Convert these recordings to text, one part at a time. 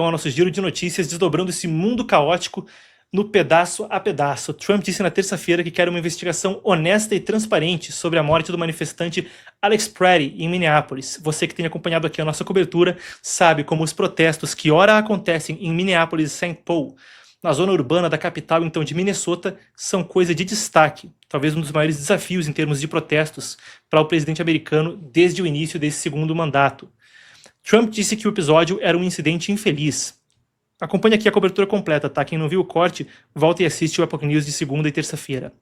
Ao nosso giro de notícias, desdobrando esse mundo caótico no pedaço a pedaço. Trump disse na terça-feira que quer uma investigação honesta e transparente sobre a morte do manifestante Alex Pretty em Minneapolis. Você que tem acompanhado aqui a nossa cobertura sabe como os protestos que ora acontecem em Minneapolis e St. Paul, na zona urbana da capital então de Minnesota, são coisa de destaque. Talvez um dos maiores desafios em termos de protestos para o presidente americano desde o início desse segundo mandato. Trump disse que o episódio era um incidente infeliz. Acompanhe aqui a cobertura completa, tá? Quem não viu o corte, volta e assiste o Epoch News de segunda e terça-feira.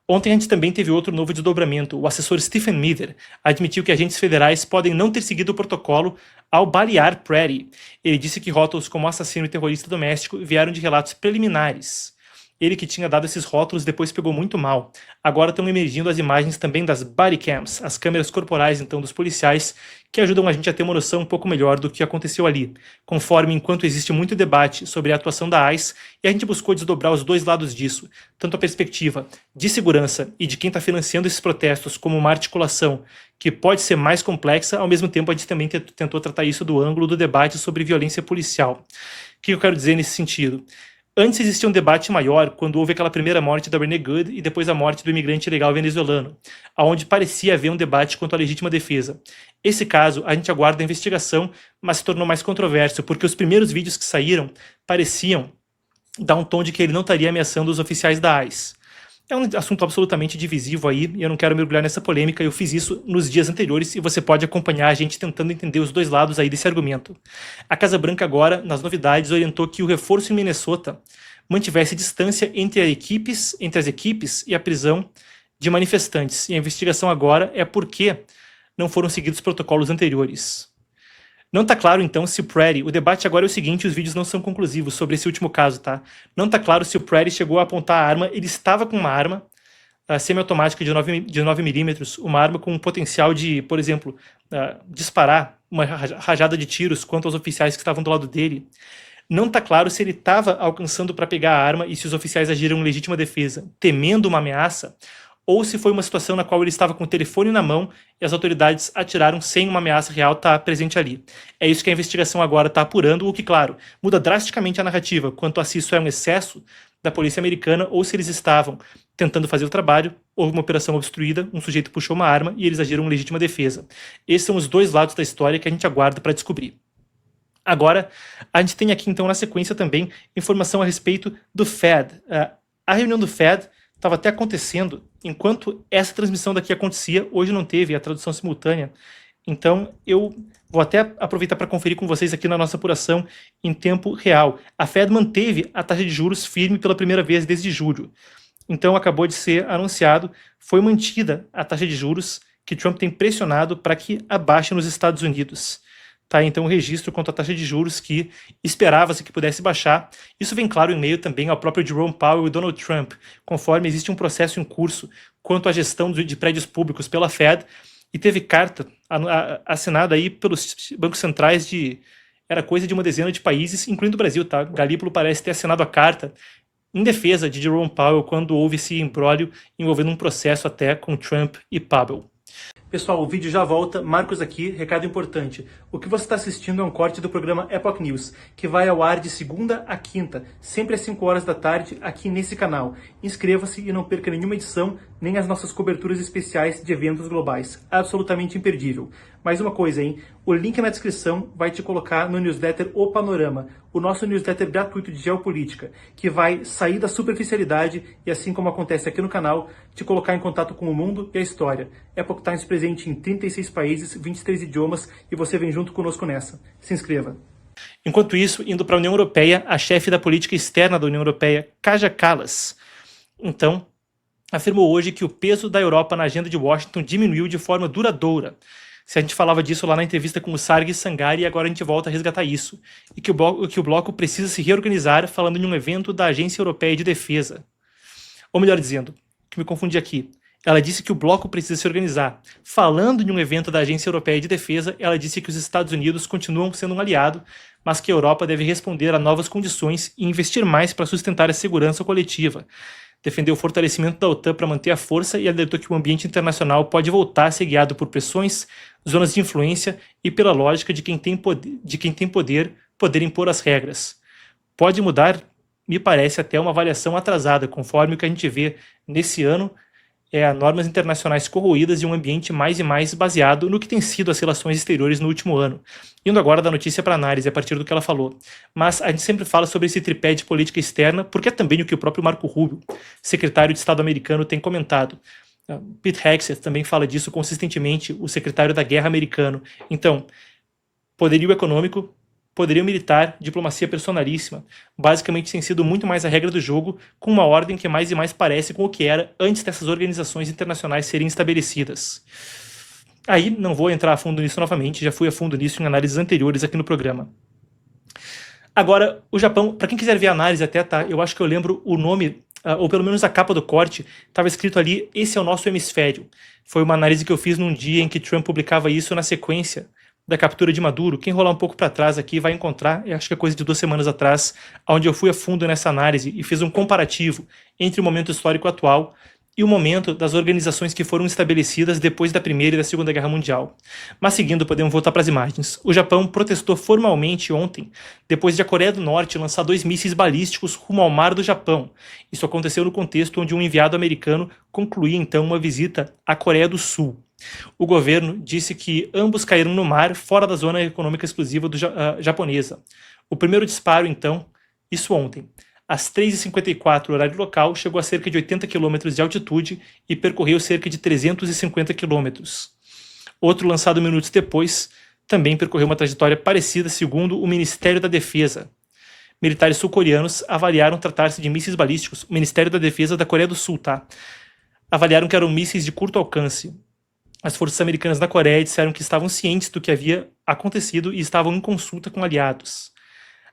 Ontem a gente também teve outro novo desdobramento. O assessor Stephen Miller admitiu que agentes federais podem não ter seguido o protocolo ao balear Pretty. Ele disse que rótulos como assassino e terrorista doméstico vieram de relatos preliminares. Ele que tinha dado esses rótulos depois pegou muito mal. Agora estão emergindo as imagens também das body cams, as câmeras corporais então dos policiais, que ajudam a gente a ter uma noção um pouco melhor do que aconteceu ali, conforme enquanto existe muito debate sobre a atuação da ICE, e a gente buscou desdobrar os dois lados disso, tanto a perspectiva de segurança e de quem está financiando esses protestos como uma articulação que pode ser mais complexa, ao mesmo tempo a gente também tentou tratar isso do ângulo do debate sobre violência policial. O que eu quero dizer nesse sentido? Antes existia um debate maior quando houve aquela primeira morte da Brené Good e depois a morte do imigrante ilegal venezuelano, aonde parecia haver um debate quanto à legítima defesa. Esse caso, a gente aguarda a investigação, mas se tornou mais controverso, porque os primeiros vídeos que saíram pareciam dar um tom de que ele não estaria ameaçando os oficiais da ICE. É um assunto absolutamente divisivo aí, e eu não quero mergulhar nessa polêmica, eu fiz isso nos dias anteriores e você pode acompanhar a gente tentando entender os dois lados aí desse argumento. A Casa Branca agora, nas novidades, orientou que o reforço em Minnesota mantivesse distância entre as equipes e a prisão de manifestantes. E a investigação agora é por que não foram seguidos os protocolos anteriores. Não tá claro, então, se o Pretty... O debate agora é o seguinte, os vídeos não são conclusivos sobre esse último caso, tá? Não tá claro se o Pretty chegou a apontar a arma, ele estava com uma arma semiautomática de 9mm, uma arma com um potencial de, por exemplo, disparar uma rajada de tiros contra os oficiais que estavam do lado dele. Não tá claro se ele estava alcançando para pegar a arma e se os oficiais agiram em legítima defesa, temendo uma ameaça, ou se foi uma situação na qual ele estava com o telefone na mão e as autoridades atiraram sem uma ameaça real estar presente ali. É isso que a investigação agora está apurando, o que, claro, muda drasticamente a narrativa quanto a se isso é um excesso da polícia americana ou se eles estavam tentando fazer o trabalho, houve uma operação obstruída, um sujeito puxou uma arma e eles agiram em legítima defesa. Esses são os dois lados da história que a gente aguarda para descobrir. Agora, a gente tem aqui então na sequência também informação a respeito do Fed. A reunião do Fed estava até acontecendo enquanto essa transmissão daqui acontecia. Hoje não teve a tradução simultânea, então eu vou até aproveitar para conferir com vocês aqui na nossa apuração em tempo real. A Fed manteve a taxa de juros firme pela primeira vez desde julho. Então acabou de ser anunciado, foi mantida a taxa de juros que Trump tem pressionado para que abaixe nos Estados Unidos. Tá, então o registro quanto à taxa de juros que esperava-se que pudesse baixar. Isso vem claro em meio também ao próprio Jerome Powell e Donald Trump, conforme existe um processo em curso quanto à gestão de prédios públicos pela Fed, e teve carta assinada aí pelos bancos centrais era coisa de uma dezena de países, incluindo o Brasil, tá? Galípolo parece ter assinado a carta em defesa de Jerome Powell quando houve esse imbróglio envolvendo um processo até com Trump e Powell. Pessoal, o vídeo já volta. Marcos aqui, recado importante. O que você está assistindo é um corte do programa Epoch News, que vai ao ar de segunda a quinta, sempre às 5 horas da tarde, aqui nesse canal. Inscreva-se e não perca nenhuma edição, nem as nossas coberturas especiais de eventos globais. Absolutamente imperdível. Mais uma coisa, hein? O link na descrição vai te colocar no newsletter O Panorama, o nosso newsletter gratuito de geopolítica, que vai sair da superficialidade e, assim como acontece aqui no canal, te colocar em contato com o mundo e a história. Epoch Times presente em 36 países, 23 idiomas, e você vem junto conosco nessa. Se inscreva. Enquanto isso, indo para a União Europeia, a chefe da política externa da União Europeia, Kaja Kallas, então, afirmou hoje que o peso da Europa na agenda de Washington diminuiu de forma duradoura. Se a gente falava disso lá na entrevista com o Sargis Sangari, agora a gente volta a resgatar isso. E que o bloco precisa se reorganizar, falando em um evento da Agência Europeia de Defesa. Ou melhor dizendo, que me confundi aqui. Ela disse que o bloco precisa se organizar. Falando em um evento da Agência Europeia de Defesa, ela disse que os Estados Unidos continuam sendo um aliado, mas que a Europa deve responder a novas condições e investir mais para sustentar a segurança coletiva. Defendeu o fortalecimento da OTAN para manter a força e alertou que o ambiente internacional pode voltar a ser guiado por pressões, zonas de influência e pela lógica de quem tem poder poder impor as regras. Pode mudar, me parece, até uma avaliação atrasada, conforme o que a gente vê nesse ano normas internacionais corroídas e um ambiente mais e mais baseado no que tem sido as relações exteriores no último ano. Indo agora da notícia para análise, a partir do que ela falou. Mas a gente sempre fala sobre esse tripé de política externa, porque é também o que o próprio Marco Rubio, secretário de Estado americano, tem comentado. Pete Hegseth também fala disso consistentemente, o secretário da Guerra americano. Então, poderio econômico, poderio militar, diplomacia personalíssima, basicamente tem sido muito mais a regra do jogo, com uma ordem que mais e mais parece com o que era antes dessas organizações internacionais serem estabelecidas. Aí não vou entrar a fundo nisso novamente, já fui a fundo nisso em análises anteriores aqui no programa. Agora, o Japão, para quem quiser ver a análise até, tá, eu acho que eu lembro o nome, ou pelo menos a capa do corte, estava escrito ali, esse é o nosso hemisfério. Foi uma análise que eu fiz num dia em que Trump publicava isso na sequência da captura de Maduro. Quem rolar um pouco para trás aqui vai encontrar, acho que é coisa de 2 semanas atrás, onde eu fui a fundo nessa análise e fiz um comparativo entre o momento histórico atual e o momento das organizações que foram estabelecidas depois da Primeira e da Segunda Guerra Mundial. Mas seguindo, podemos voltar para as imagens. O Japão protestou formalmente ontem, depois de a Coreia do Norte lançar 2 mísseis balísticos rumo ao mar do Japão. Isso aconteceu no contexto onde um enviado americano concluía então uma visita à Coreia do Sul. O governo disse que ambos caíram no mar fora da zona econômica exclusiva japonesa. O primeiro disparo, então, isso ontem, às 3h54 horário local, chegou a cerca de 80 km de altitude e percorreu cerca de 350 km. Outro lançado minutos depois também percorreu uma trajetória parecida, segundo o Ministério da Defesa. Militares sul-coreanos avaliaram tratar-se de mísseis balísticos, o Ministério da Defesa da Coreia do Sul, tá? Avaliaram que eram mísseis de curto alcance. As forças americanas na Coreia disseram que estavam cientes do que havia acontecido e estavam em consulta com aliados.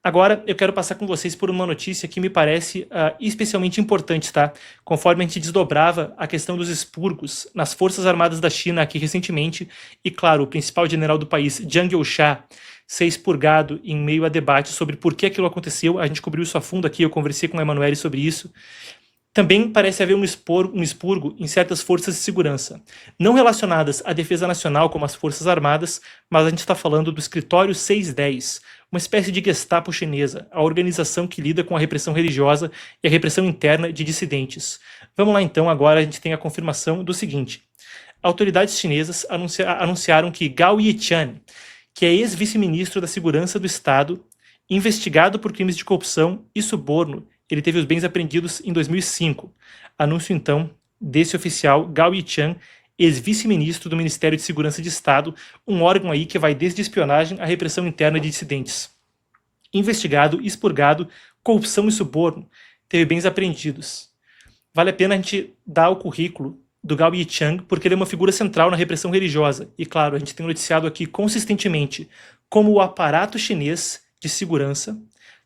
Agora, eu quero passar com vocês por uma notícia que me parece especialmente importante, tá? Conforme a gente desdobrava a questão dos expurgos nas Forças Armadas da China aqui recentemente, e claro, o principal general do país, Zhang Youxia, ser expurgado em meio a debate sobre por que aquilo aconteceu, a gente cobriu isso a fundo aqui, eu conversei com a Emanuele sobre isso. Também parece haver um expurgo em certas forças de segurança, não relacionadas à defesa nacional como as Forças Armadas, mas a gente está falando do Escritório 610, uma espécie de Gestapo chinesa, a organização que lida com a repressão religiosa e a repressão interna de dissidentes. Vamos lá então, agora a gente tem a confirmação do seguinte. Autoridades chinesas anunciaram que Gao Yiqian, que é ex-vice-ministro da Segurança do Estado, investigado por crimes de corrupção e suborno, ele teve os bens apreendidos em 2005. Anúncio, então, desse oficial, Gao Yiqian, ex-vice-ministro do Ministério de Segurança de Estado, um órgão aí que vai desde espionagem à repressão interna de dissidentes. Investigado, expurgado, corrupção e suborno, teve bens apreendidos. Vale a pena a gente dar o currículo do Gao Yiqian, porque ele é uma figura central na repressão religiosa. E claro, a gente tem noticiado aqui consistentemente como o aparato chinês de segurança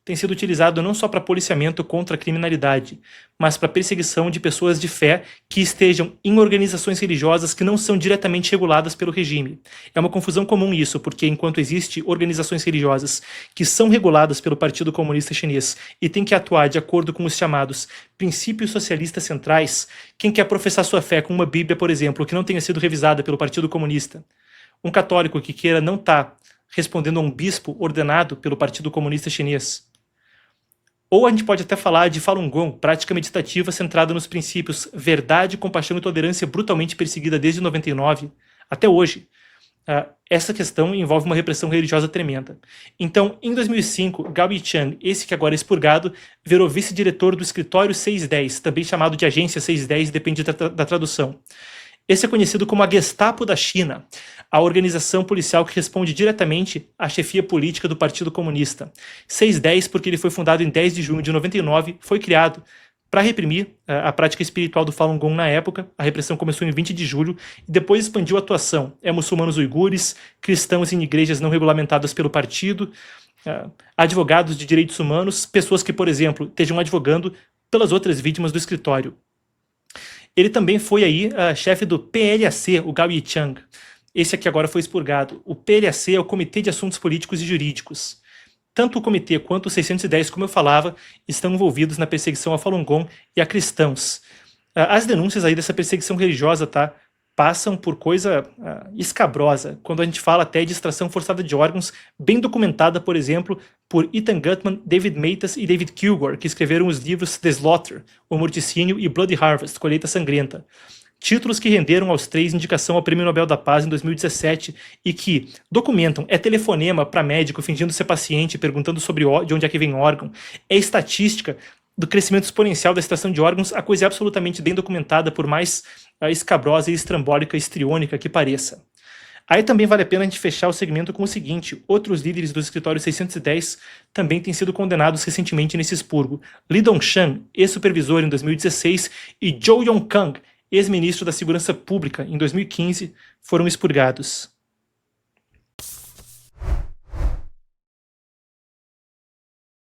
tem sido utilizado não só para policiamento contra a criminalidade, mas para perseguição de pessoas de fé que estejam em organizações religiosas que não são diretamente reguladas pelo regime. É uma confusão comum isso, porque enquanto existem organizações religiosas que são reguladas pelo Partido Comunista Chinês e têm que atuar de acordo com os chamados princípios socialistas centrais, quem quer professar sua fé com uma Bíblia, por exemplo, que não tenha sido revisada pelo Partido Comunista, um católico que queira não estar respondendo a um bispo ordenado pelo Partido Comunista Chinês, ou a gente pode até falar de Falun Gong, prática meditativa centrada nos princípios verdade, compaixão e tolerância brutalmente perseguida desde 99 até hoje. Essa questão envolve uma repressão religiosa tremenda. Então, em 2005, Gao Yiqian, esse que agora é expurgado, virou vice-diretor do Escritório 610, também chamado de Agência 610, depende da tradução. Esse é conhecido como a Gestapo da China, a organização policial que responde diretamente à chefia política do Partido Comunista. 610 porque ele foi fundado em 10 de junho de 99, foi criado para reprimir a prática espiritual do Falun Gong na época. A repressão começou em 20 de julho e depois expandiu a atuação. Muçulmanos uigures, cristãos em igrejas não regulamentadas pelo partido, advogados de direitos humanos, pessoas que, por exemplo, estejam advogando pelas outras vítimas do escritório. Ele também foi aí chefe do PLAC, o Gao Yiqian. Esse aqui agora foi expurgado. O PLAC é o Comitê de Assuntos Políticos e Jurídicos. Tanto o comitê quanto o 610, como eu falava, estão envolvidos na perseguição a Falun Gong e a cristãos. As denúncias aí dessa perseguição religiosa, tá? passam por coisa escabrosa, quando a gente fala até de extração forçada de órgãos, bem documentada, por exemplo, por Ethan Gutmann, David Matas e David Kilgore, que escreveram os livros The Slaughter, O Morticínio e Bloody Harvest, Colheita Sangrenta. Títulos que renderam aos três indicação ao Prêmio Nobel da Paz em 2017 e que documentam, é telefonema para médico fingindo ser paciente, perguntando sobre de onde é que vem órgão, é estatística do crescimento exponencial da extração de órgãos, a coisa é absolutamente bem documentada, por mais escabrosa e estrambólica e histriônica que pareça. Aí também vale a pena a gente fechar o segmento com o seguinte: outros líderes do escritório 610 também têm sido condenados recentemente nesse expurgo. Li Dongshan, ex-supervisor em 2016, e Zhou Yongkang, ex-ministro da Segurança Pública em 2015, foram expurgados.